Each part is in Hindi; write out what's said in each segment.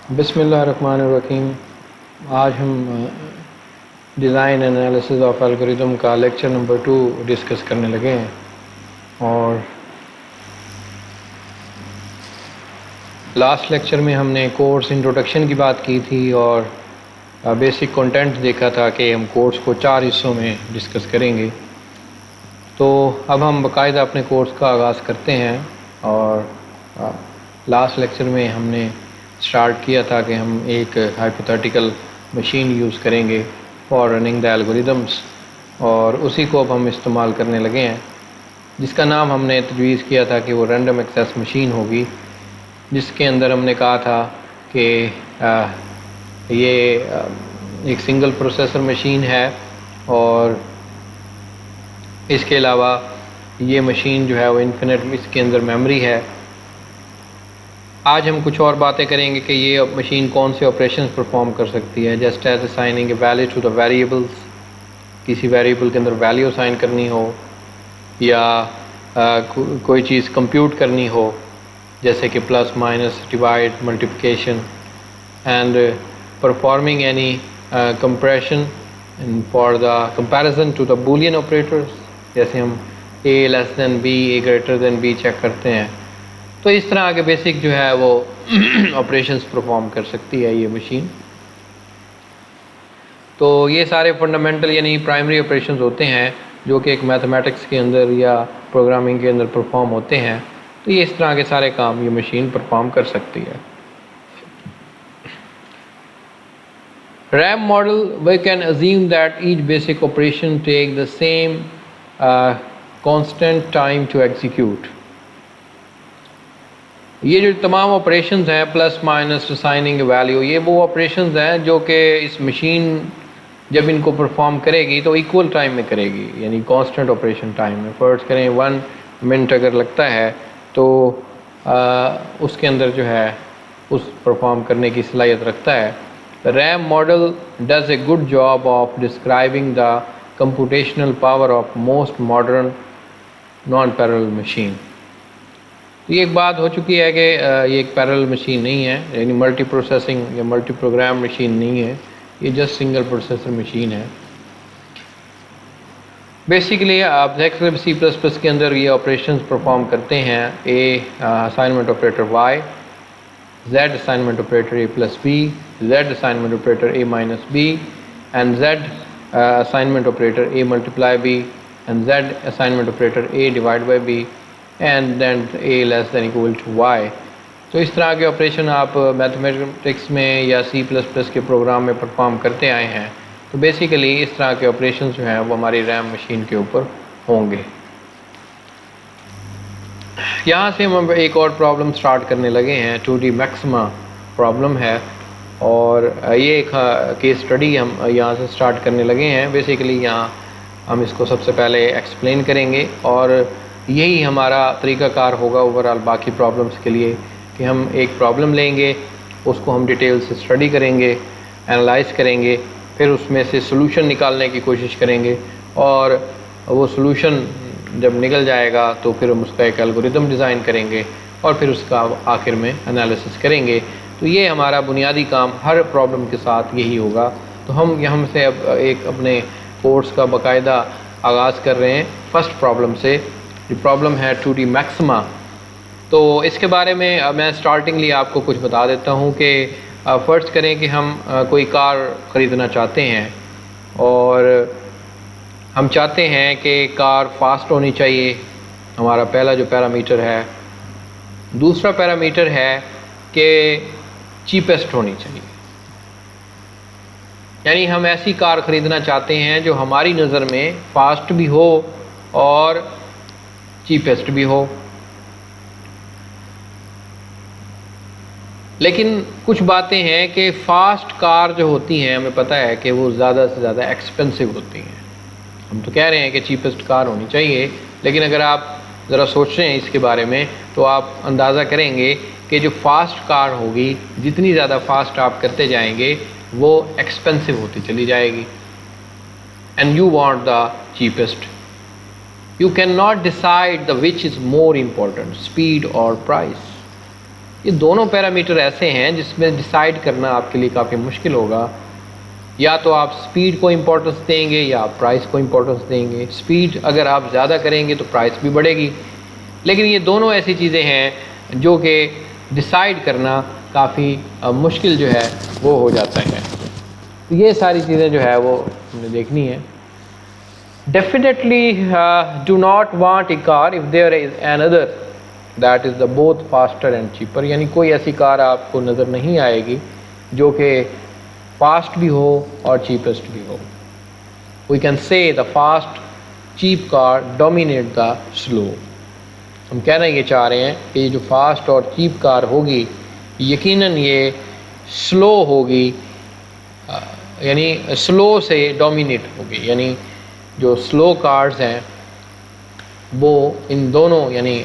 बिस्मिल्लाहिर्रहमानिर्रहीम। आज हम डिज़ाइन एनालिसिस ऑफ एल्गोरिदम का लेक्चर नंबर 2 डिस्कस करने लगे हैं। और लास्ट लेक्चर में हमने कोर्स इंट्रोडक्शन की बात की थी और बेसिक कंटेंट देखा था कि हम कोर्स को 4 हिस्सों में डिस्कस करेंगे। तो अब हम बाकायदा अपने कोर्स का आगाज़ करते हैं। और लास्ट लेक्चर में हमने स्टार्ट किया था कि हम एक हाइपोथेटिकल मशीन यूज़ करेंगे फॉर रनिंग द एल्गोरिदम्स, और उसी को अब हम इस्तेमाल करने लगे हैं, जिसका नाम हमने तजवीज़ किया था कि वो रैंडम एक्सेस मशीन होगी, जिसके अंदर हमने कहा था कि ये एक सिंगल प्रोसेसर मशीन है और इसके अलावा ये मशीन जो है वो इन्फिनिट इसके अंदर मेमोरी है। आज हम कुछ और बातें करेंगे कि ये मशीन कौन से ऑपरेशंस परफॉर्म कर सकती है, just as assigning a value to the variables, किसी वेरिएबल के अंदर वैल्यू असाइन करनी हो या कोई चीज़ कंप्यूट करनी हो, जैसे कि plus minus divide multiplication, and performing any compression for the comparison to the boolean operators, जैसे हम a less than b, a greater than b check करते हैं। तो इस तरह के बेसिक जो है वो ऑपरेशंस परफॉर्म कर सकती है ये मशीन। तो ये सारे फंडामेंटल यानी प्राइमरी ऑपरेशंस होते हैं जो कि एक मैथमेटिक्स के अंदर या प्रोग्रामिंग के अंदर परफॉर्म होते हैं। तो ये इस तरह के सारे काम ये मशीन परफॉर्म कर सकती है। RAM model, we can assume that each basic operation take the same constant time to execute. ये जो तमाम ऑपरेशंस हैं प्लस माइनस असाइनिंग वैल्यू, ये वो ऑपरेशंस हैं जो कि इस मशीन जब इनको परफॉर्म करेगी तो इक्वल टाइम में करेगी, यानी कांस्टेंट ऑपरेशन टाइम में। फर्ज करें 1 मिनट अगर लगता है तो उसके अंदर जो है उस परफॉर्म करने की सलाहियत रखता है। The RAM model does a good job of describing the computational power of most modern non-parallel machine. तो ये एक बात हो चुकी है कि ये एक पैरेलल मशीन नहीं है, यानी मल्टी प्रोसेसिंग या मल्टी प्रोग्राम मशीन नहीं है, ये जस्ट सिंगल प्रोसेसर मशीन है। बेसिकली आप C++ के अंदर ये ऑपरेशंस परफॉर्म करते हैं। A assignment operator Y, Z assignment operator A plus B, Z assignment operator A minus B, and Z assignment operator A multiply B, and Z assignment operator A divided by B, and then A less than equal to Y. तो इस तरह के ऑपरेशन आप मैथमेटिक्स में या C++ के प्रोग्राम में परफॉर्म करते आए हैं। तो बेसिकली इस तरह के ऑपरेशन जो हैं वो हमारी रैम मशीन के ऊपर होंगे। यहाँ से हम एक और प्रॉब्लम स्टार्ट करने लगे हैं। 2D मैक्सिमा प्रॉब्लम है और ये एक केस स्टडी हम यहाँ से स्टार्ट करने लगे हैं। बेसिकली यहाँ हम इसको सबसे पहले एक्सप्लेन करेंगे और यही हमारा तरीक़ाकार होगा ओवरऑल बाकी प्रॉब्लम्स के लिए, कि हम एक प्रॉब्लम लेंगे, उसको हम डिटेल से स्टडी करेंगे, एनालाइज करेंगे, फिर उसमें से सॉल्यूशन निकालने की कोशिश करेंगे, और वो सॉल्यूशन जब निकल जाएगा तो फिर हम उसका एक एल्गोरिदम डिज़ाइन करेंगे और फिर उसका आखिर में एनालिसिस करेंगे। तो ये हमारा बुनियादी काम हर प्रॉब्लम के साथ यही होगा। तो हम यहाँ से अब एक अपने कोर्स का बाकायदा आगाज़ कर रहे हैं फर्स्ट प्रॉब्लम से। ये प्रॉब्लम है 2D मैक्सिमा। तो इसके बारे में मैं स्टार्टिंगली आपको कुछ बता देता हूँ कि फ़र्ज़ करें कि हम कोई कार ख़रीदना चाहते हैं और हम चाहते हैं कि कार फास्ट होनी चाहिए, हमारा पहला जो पैरामीटर है। दूसरा पैरामीटर है कि चीपेस्ट होनी चाहिए, यानी हम ऐसी कार ख़रीदना चाहते हैं जो हमारी नज़र में फास्ट भी हो और चीपेस्ट भी हो। लेकिन कुछ बातें हैं कि फ़ास्ट कार जो होती हैं हमें पता है कि वो ज़्यादा से ज़्यादा एक्सपेंसिव होती हैं। हम तो कह रहे हैं कि चीपेस्ट कार होनी चाहिए, लेकिन अगर आप ज़रा सोच रहे हैं इसके बारे में तो आप अंदाज़ा करेंगे कि जो फास्ट कार होगी, जितनी ज़्यादा फास्ट आप करते जाएंगे वो एक्सपेंसिव होती चली जाएगी। And you want the cheapest. You can not decide the which is more important, speed और प्राइस। ये दोनों पैरामीटर ऐसे हैं जिसमें डिसाइड करना आपके लिए काफ़ी मुश्किल होगा। या तो आप स्पीड को इम्पोर्टेंस देंगे या आप प्राइस को इम्पोर्टेंस देंगे। स्पीड अगर आप ज़्यादा करेंगे तो प्राइस भी बढ़ेगी, लेकिन ये दोनों ऐसी चीज़ें हैं जो कि डिसाइड करना काफ़ी मुश्किल जो है वो हो जाता है। तो ये सारी चीज़ें जो है वो हमने देखनी है। Definitely do not want a car if there is another that is the both faster and cheaper, यानी कोई ऐसी कार आपको नज़र नहीं आएगी जो कि फास्ट भी हो और चीपेस्ट भी हो। We can say the fast cheap car dominate the slow. हम कहना ये चाह रहे हैं कि ये जो फास्ट और चीप कार होगी यकीनन ये स्लो होगी, यानी स्लो से डोमिनेट होगी, यानी जो स्लो कार्स हैं वो इन दोनों यानी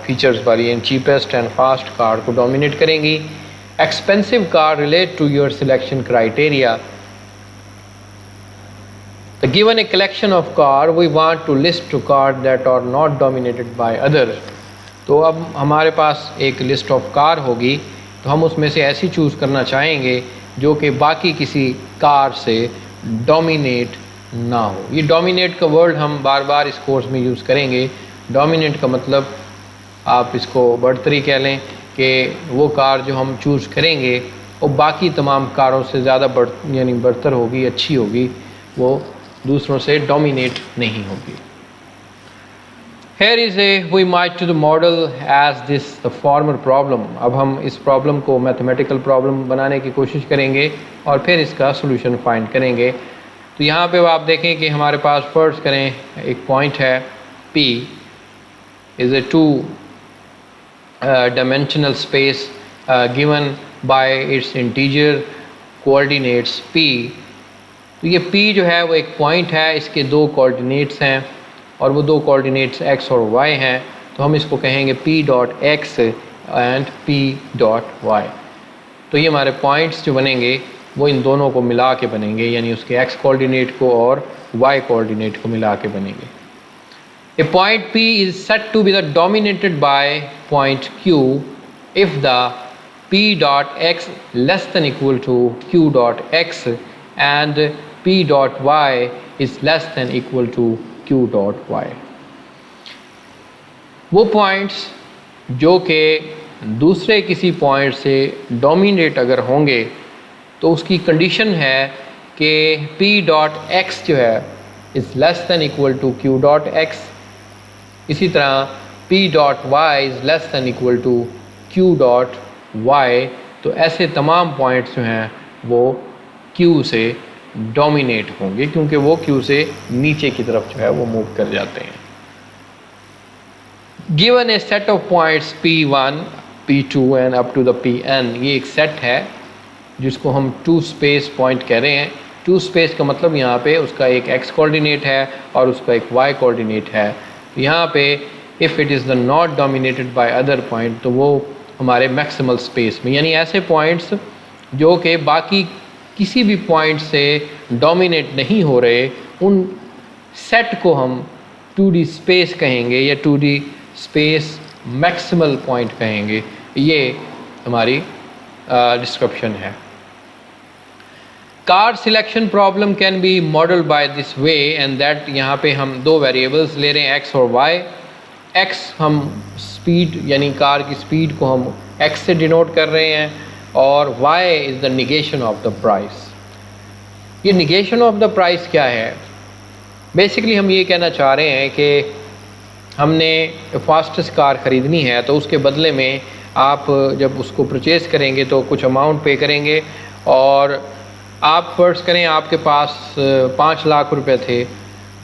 फीचर्स वाली इन चीपेस्ट एंड फास्ट कार को डोमिनेट करेंगी। Expensive car relate to your selection criteria. The given a collection of car, we want to list to cars that are not dominated by others. तो अब हमारे पास एक लिस्ट ऑफ कार होगी, तो हम उसमें से ऐसी चूज़ करना चाहेंगे जो कि बाकी किसी कार से डोमिनेट ना हो। ये डोमिनेट का वर्ड हम बार बार इस कोर्स में यूज़ करेंगे। डोमिनेट का मतलब आप इसको बढ़तरी कह लें कि वो कार जो हम चूज़ करेंगे वो बाकी तमाम कारों से ज़्यादा यानी बढ़तर होगी, अच्छी होगी, वो दूसरों से डोमिनेट नहीं होगी। Here is a we might to the model as this the former problem। अब हम इस प्रॉब्लम को मैथमेटिकल प्रॉब्लम बनाने की कोशिश करेंगे और फिर इसका सोल्यूशन फाइंड करेंगे। तो यहाँ पे आप देखें कि हमारे पास फर्ज करें एक पॉइंट है P is a two dimensional space given by its integer coordinates P। तो ये P जो है वो एक पॉइंट है, इसके दो कोऑर्डिनेट्स हैं और वो दो कोऑर्डिनेट्स x और y हैं। तो हम इसको कहेंगे P dot X and P dot Y. तो ये हमारे पॉइंट्स जो बनेंगे वो इन दोनों को मिला के बनेंगे, यानी उसके x कोऑर्डिनेट को और y कोऑर्डिनेट को मिला के बनेंगे। A point P is set to be the dominated by point Q if the P dot x less than equal to Q dot x and P dot y is less than equal to Q dot y। वो पॉइंट्स जो कि दूसरे किसी पॉइंट से डोमिनेट अगर होंगे तो उसकी कंडीशन है कि P dot x जो है is less than equal to Q dot x। इसी तरह P dot y is less than equal to Q dot y। तो ऐसे तमाम पॉइंट्स जो हैं वो Q से डोमिनेट होंगे क्योंकि वो Q से नीचे की तरफ जो है वो मूव कर जाते हैं। Given a set of points P1, P2 and up to the Pn, ये एक सेट है जिसको हम टू स्पेस पॉइंट कह रहे हैं। टू स्पेस का मतलब यहाँ पे उसका एक x कोऑर्डिनेट है और उसका एक y कोऑर्डिनेट है। यहाँ पे if it is the not dominated by other point, तो वो हमारे मैक्सिमल स्पेस में, यानी ऐसे पॉइंट्स जो कि बाकी किसी भी पॉइंट से डोमिनेट नहीं हो रहे, उन सेट को हम 2D स्पेस कहेंगे या 2D स्पेस मैक्सिमल पॉइंट कहेंगे। ये हमारी डिस्क्रिप्शन है। Car selection problem can be model by this way and that, यहाँ पे हम दो वेरिएबल्स ले रहे हैं x और y। x हम स्पीड यानी कार की स्पीड को हम x से डिनोट कर रहे हैं और y is the negation of the price. ये निगेशन ऑफ द प्राइस क्या है? बेसिकली हम ये कहना चाह रहे हैं कि हमने फास्टेस्ट कार ख़रीदनी है तो उसके बदले में आप जब उसको परचेज़ करेंगे तो कुछ अमाउंट पे करेंगे और आप फ़र्ज़ करें आपके पास 5 लाख रुपए थे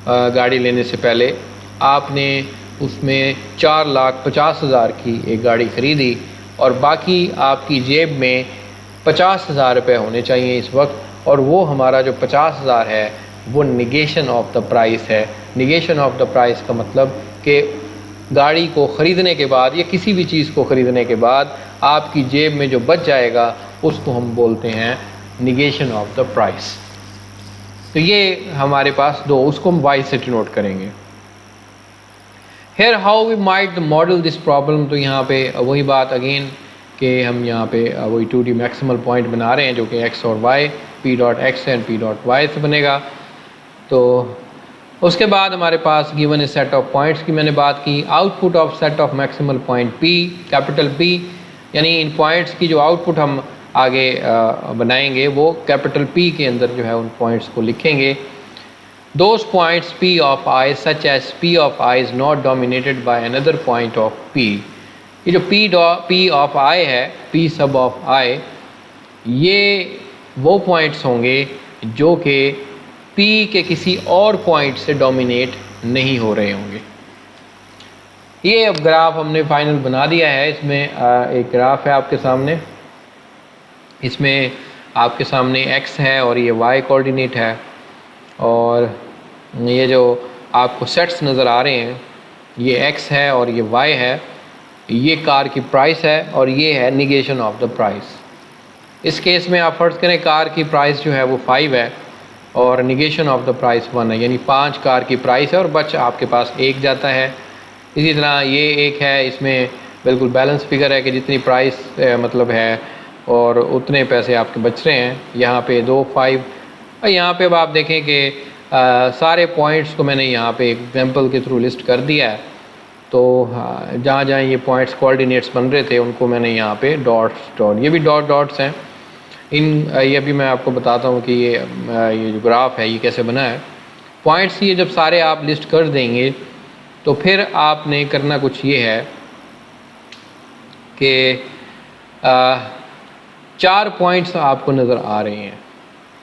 गाड़ी लेने से पहले, आपने उसमें 4,50,000 की एक गाड़ी ख़रीदी और बाकी आपकी जेब में 50,000 रुपये होने चाहिए इस वक्त, और वो हमारा जो 50,000 है वो निगेशन ऑफ द प्राइस है। निगेशन ऑफ द प्राइस का मतलब कि गाड़ी को ख़रीदने के बाद या किसी भी चीज़ को ख़रीदने के बाद आपकी जेब में जो बच जाएगा उसको हम बोलते हैं निगेशन ऑफ द प्राइस। तो ये हमारे पास दो, उसको हम y से डिनोट करेंगे। Here how we might model this problem, तो यहाँ पे वही बात अगेन कि हम यहाँ पे वही 2D मैक्सिमल पॉइंट बना रहे हैं जो कि x और y p dot x and p dot y से बनेगा। तो उसके बाद हमारे पास given a set of points की मैंने बात की। Output of set of maximal point p capital P, यानी इन पॉइंट्स की जो आउटपुट हम आगे बनाएंगे वो कैपिटल P के अंदर जो है उन पॉइंट्स को लिखेंगे। Those points p of I such as p of I is not dominated by another point of p। ये जो p of I है, p sub of I, ये वो पॉइंट्स होंगे जो कि p के किसी और पॉइंट से डोमिनेट नहीं हो रहे होंगे। ये अब ग्राफ हमने फाइनल बना दिया है। इसमें एक ग्राफ है आपके सामने, इसमें आपके सामने x है और ये y कोऑर्डिनेट है, और ये जो आपको सेट्स नज़र आ रहे हैं ये x है और ये y है। ये कार की प्राइस है और ये है निगेशन ऑफ द प्राइस। इस केस में आप फ़र्ज़ करें कार की प्राइस जो है वो 5 है और निगेशन ऑफ द प्राइस 1 है, यानी 5 कार की प्राइस है और बच आपके पास 1 जाता है। इसी तरह ये एक है, इसमें बिल्कुल बैलेंस फिगर है कि जितनी प्राइस मतलब है और उतने पैसे आपके बच रहे हैं। यहाँ पे 2 5 और यहाँ पे अब आप देखें कि सारे पॉइंट्स को मैंने यहाँ पे एग्जांपल के थ्रू लिस्ट कर दिया है। तो जहाँ जहाँ ये पॉइंट्स कोऑर्डिनेट्स बन रहे थे उनको मैंने यहाँ पे डॉट्स ये भी डॉट्स हैं। ये भी मैं आपको बताता हूँ कि ये जो ग्राफ है ये कैसे बना है। पॉइंट्स ये जब सारे आप लिस्ट कर देंगे तो फिर आपने करना कुछ ये है कि 4 पॉइंट्स आपको नज़र आ रहे हैं,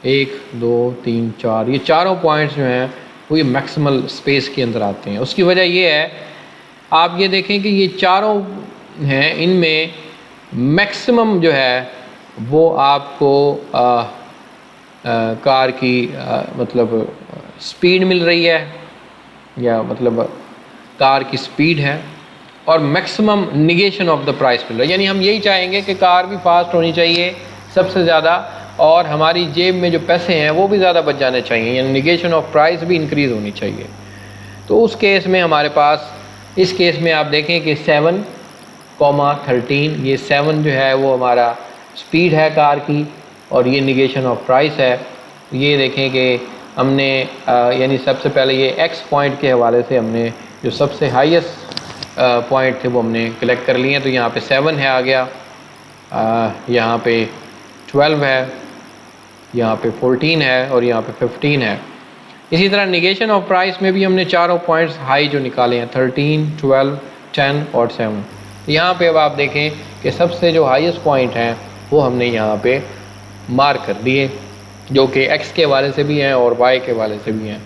1 2 3 4, ये चारों पॉइंट्स जो हैं वो ये मैक्सिमल स्पेस के अंदर आते हैं। उसकी वजह ये है, आप ये देखें कि ये चारों हैं, इनमें मैक्सिमम जो है वो आपको कार की मतलब स्पीड मिल रही है, या मतलब कार की स्पीड है, और maximum negation of the price मिल रहा है। यानी हम यही चाहेंगे कि कार भी फास्ट होनी चाहिए सबसे ज़्यादा, और हमारी जेब में जो पैसे हैं वो भी ज़्यादा बच जाने चाहिए, यानी निगेशन ऑफ प्राइस भी इंक्रीज़ होनी चाहिए। तो उस केस में हमारे पास, इस केस में आप देखें कि 7,13, ये 7 जो है वो हमारा स्पीड है कार की और ये निगेशन ऑफ प्राइस है। ये देखें कि हमने यानी सबसे पहले ये x पॉइंट के हवाले से हमने जो सबसे हाईएस्ट पॉइंट थे वो हमने कलेक्ट कर लिए हैं। तो यहाँ पे 7 है आ गया, यहाँ पे 12 है, यहाँ पे 14 है और यहाँ पे 15 है। इसी तरह निगेशन ऑफ प्राइस में भी हमने चारों पॉइंट्स हाई जो निकाले हैं, 13, 12, 10 और 7। यहाँ पे अब आप देखें कि सबसे जो हाईएस्ट पॉइंट हैं वो हमने यहाँ पे मार्क कर दिए, जो कि x के हवाले से भी हैं और y के हवाले से भी हैं,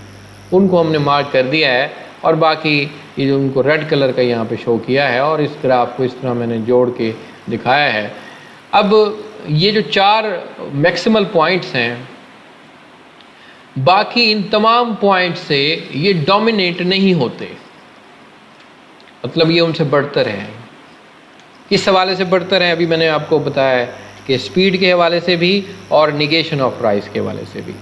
उनको हमने मार्क कर दिया है। और बाकी ये जो उनको रेड कलर का यहाँ पे शो किया है, और इस ग्राफ को इस तरह मैंने जोड़ के दिखाया है। अब ये जो 4 मैक्सिमल पॉइंट्स हैं, बाकी इन तमाम पॉइंट से ये डोमिनेट नहीं होते, मतलब ये उनसे बढ़तर हैं। किस हवाले से बढ़तर हैं अभी मैंने आपको बताया है कि स्पीड के हवाले से भी और निगेशन ऑफ प्राइस के हवाले से भी।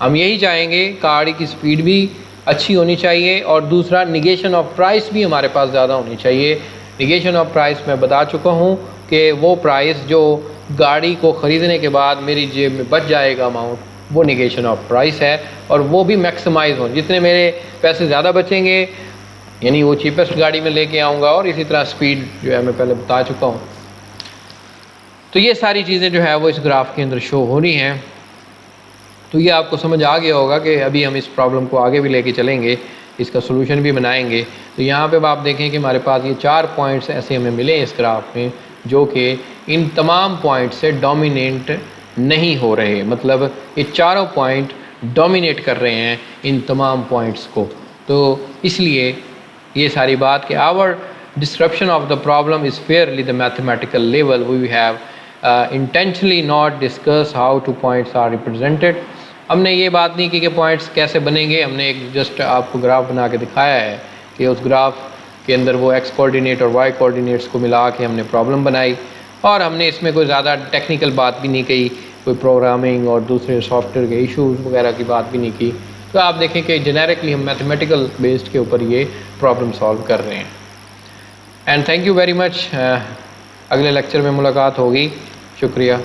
हम यही चाहेंगे गाड़ी की स्पीड भी अच्छी होनी चाहिए और दूसरा निगेशन ऑफ प्राइस भी हमारे पास ज़्यादा होनी चाहिए। निगेशन ऑफ प्राइस मैं बता चुका हूँ कि वो प्राइस जो गाड़ी को ख़रीदने के बाद मेरी जेब में बच जाएगा अमाउंट, वो निगेशन ऑफ प्राइस है, और वो भी मैक्सिमाइज़ हो। जितने मेरे पैसे ज़्यादा बचेंगे यानी वो चीपेस्ट गाड़ी में लेके आऊँगा, और इसी तरह स्पीड जो है मैं पहले बता चुका हूँ। तो ये सारी चीज़ें जो है वो इस ग्राफ के अंदर शो हो रही हैं। तो ये आपको समझ आ गया होगा कि अभी हम इस प्रॉब्लम को आगे भी लेके चलेंगे, इसका सोल्यूशन भी बनाएंगे। तो यहाँ पे आप देखें कि हमारे पास ये 4 पॉइंट्स ऐसे हमें मिले इस ग्राफ में जो कि इन तमाम पॉइंट से डोमिनेट नहीं हो रहे, मतलब ये चारों पॉइंट डोमिनेट कर रहे हैं इन तमाम पॉइंट्स को। तो इसलिए ये सारी बात कि our description of the problem is fairly the mathematical level, we have intentionally not discuss how to points are represented। हमने ये बात नहीं की कि पॉइंट्स कैसे बनेंगे, हमने एक जस्ट आपको ग्राफ बना के दिखाया है कि उस ग्राफ के अंदर वो x कोऑर्डिनेट और y कोऑर्डिनेट्स को मिला के हमने प्रॉब्लम बनाई, और हमने इसमें कोई ज़्यादा टेक्निकल बात भी नहीं कही, कोई प्रोग्रामिंग और दूसरे सॉफ्टवेयर के इश्यूज़ वगैरह की बात भी नहीं की। तो आप देखें कि जेनेरिकली हम मैथमेटिकल बेस्ड के ऊपर ये प्रॉब्लम सॉल्व कर रहे हैं। And thank you very much. अगले लेक्चर में मुलाकात होगी। शुक्रिया।